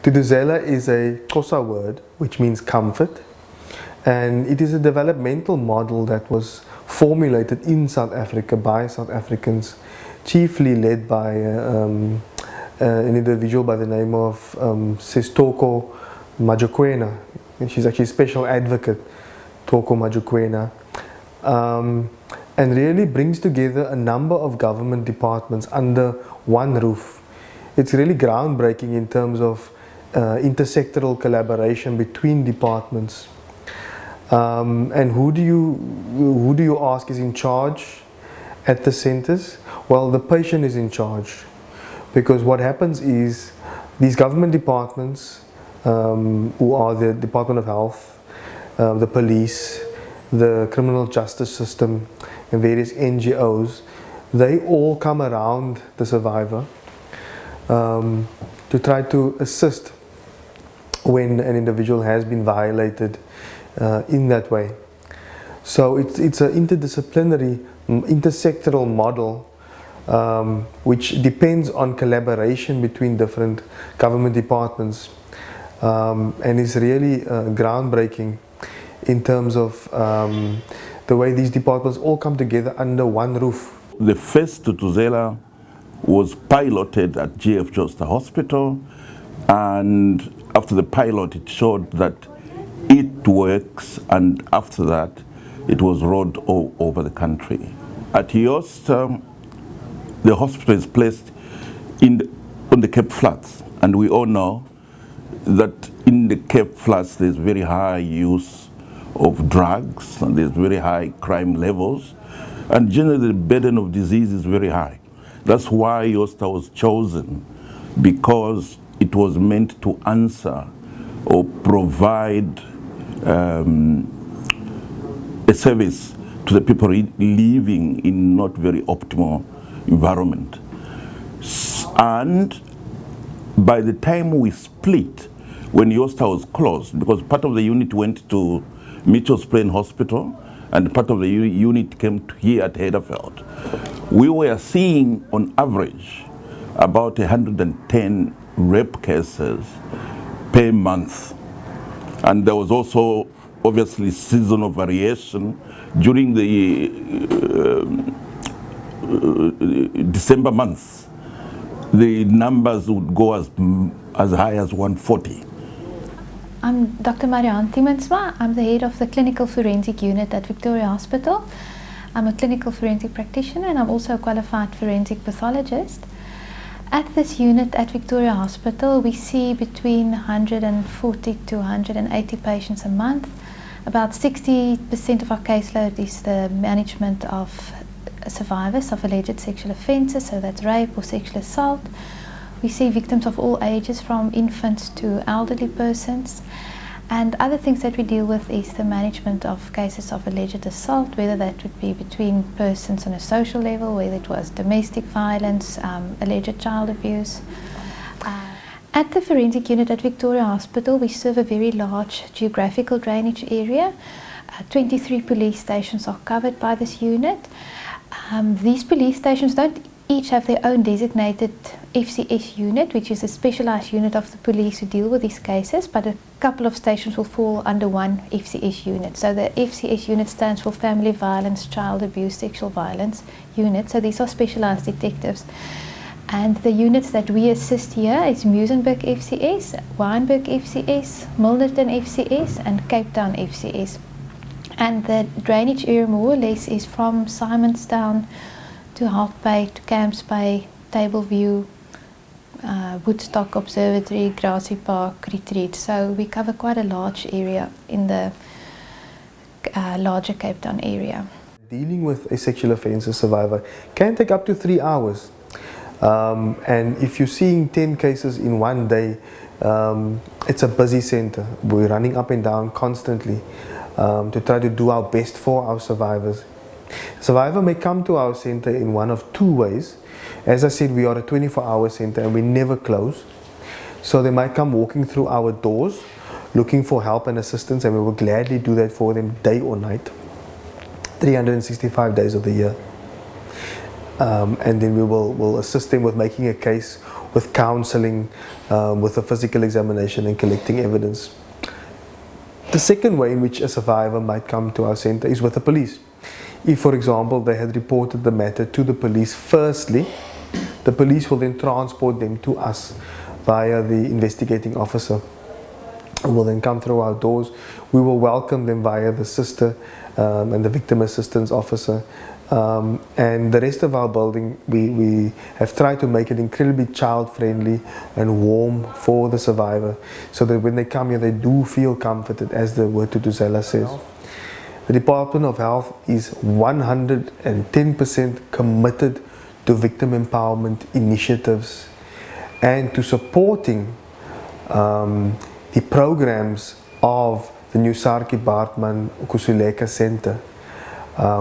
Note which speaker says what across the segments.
Speaker 1: Tutuzela is a Xhosa word which means comfort, and it is a developmental model that was formulated in South Africa by South Africans, chiefly led by an individual by the name of Sis Toko Majokwena. And she's actually a special advocate, Toko Majokwena, and really brings together a number of government departments under one roof. It's really groundbreaking in terms of intersectoral collaboration between departments. And who do you ask is in charge at the centers? Well, the patient is in charge, because what happens is these government departments, who are the Department of Health, the police, the criminal justice system, and various NGOs, they all come around the survivor to try to assist when an individual has been violated in that way. So it's an interdisciplinary, intersectoral model which depends on collaboration between different government departments, and is really groundbreaking in terms of the way these departments all come together under one roof.
Speaker 2: The first Tutuzela was piloted at GF Josta Hospital, and after the pilot it showed that it works, and after that it was rolled all over the country. At Yost, the hospital is placed on the Cape Flats, and we all know that in the Cape Flats there's very high use of drugs, and there's very high crime levels, and generally the burden of disease is very high. That's why Yosta was chosen, because it was meant to answer or provide a service to the people living in not very optimal environment. And by the time we split, when Yosta was closed, because part of the unit went to Mitchell's Plain Hospital and part of the unit came to here at Heideveld, we were seeing on average about 110 rape cases per month. And there was also obviously seasonal variation. During the December months, the numbers would go as high as 140.
Speaker 3: I'm Dr. Marianne Timmensma. I'm the head of the Clinical Forensic Unit at Victoria Hospital. I'm a clinical forensic practitioner, and I'm also a qualified forensic pathologist. At this unit at Victoria Hospital, we see between 140 to 180 patients a month. About 60% of our caseload is the management of survivors of alleged sexual offences, so that's rape or sexual assault. We see victims of all ages, from infants to elderly persons. And other things that we deal with is the management of cases of alleged assault, whether that would be between persons on a social level, whether it was domestic violence, alleged child abuse. At the forensic unit at Victoria Hospital, we serve a very large geographical drainage area. 23 police stations are covered by this unit. These police stations don't each have their own designated FCS unit, which is a specialized unit of the police who deal with these cases, but a couple of stations will fall under one FCS unit. So the FCS unit stands for Family Violence, Child Abuse, Sexual Violence Unit. So these are specialized detectives. And the units that we assist here is Muizenberg FCS, Wynberg FCS, Milnerton FCS, and Cape Town FCS. And the drainage area more or less is from Simonstown to Hout Bay, to Camps Bay, Tableview, Woodstock Observatory, Grassy Park, Retreat. So we cover quite a large area in the larger Cape Town area.
Speaker 1: Dealing with a sexual offences survivor can take up to 3 hours. And if you're seeing 10 cases in one day, it's a busy centre. We're running up and down constantly to try to do our best for our survivors. Survivor may come to our centre in one of two ways. As I said, we are a 24-hour centre and we never close. So they might come walking through our doors looking for help and assistance, and we will gladly do that for them day or night, 365 days of the year. And then we will assist them with making a case with counseling, with a physical examination and collecting evidence. The second way in which a survivor might come to our center is with the police. If, for example, they had reported the matter to the police firstly, the police will then transport them to us via the investigating officer, who will then come through our doors. We will welcome them via the sister and the victim assistance officer. And the rest of our building, we have tried to make it incredibly child-friendly and warm for the survivor, so that when they come here, they do feel comforted, as the Word to Duzela says. The Department of Health is 110% committed to victim empowerment initiatives and to supporting the programs of the New Sarki Bartman Kusuleka Center.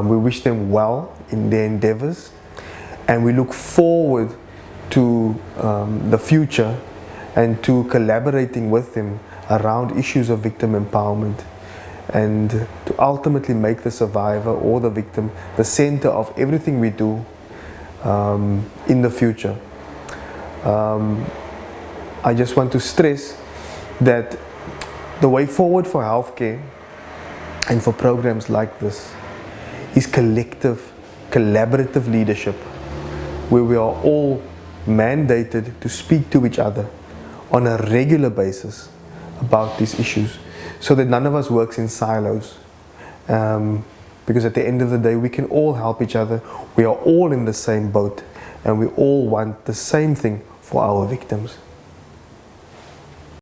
Speaker 1: We wish them well in their endeavors, and we look forward to the future and to collaborating with them around issues of victim empowerment, and to ultimately make the survivor or the victim the center of everything we do in the future. I just want to stress that the way forward for healthcare and for programs like this is collective, collaborative leadership, where we are all mandated to speak to each other on a regular basis about these issues, so that none of us works in silos. Because at the end of the day, we can all help each other. We are all in the same boat, and we all want the same thing for our victims.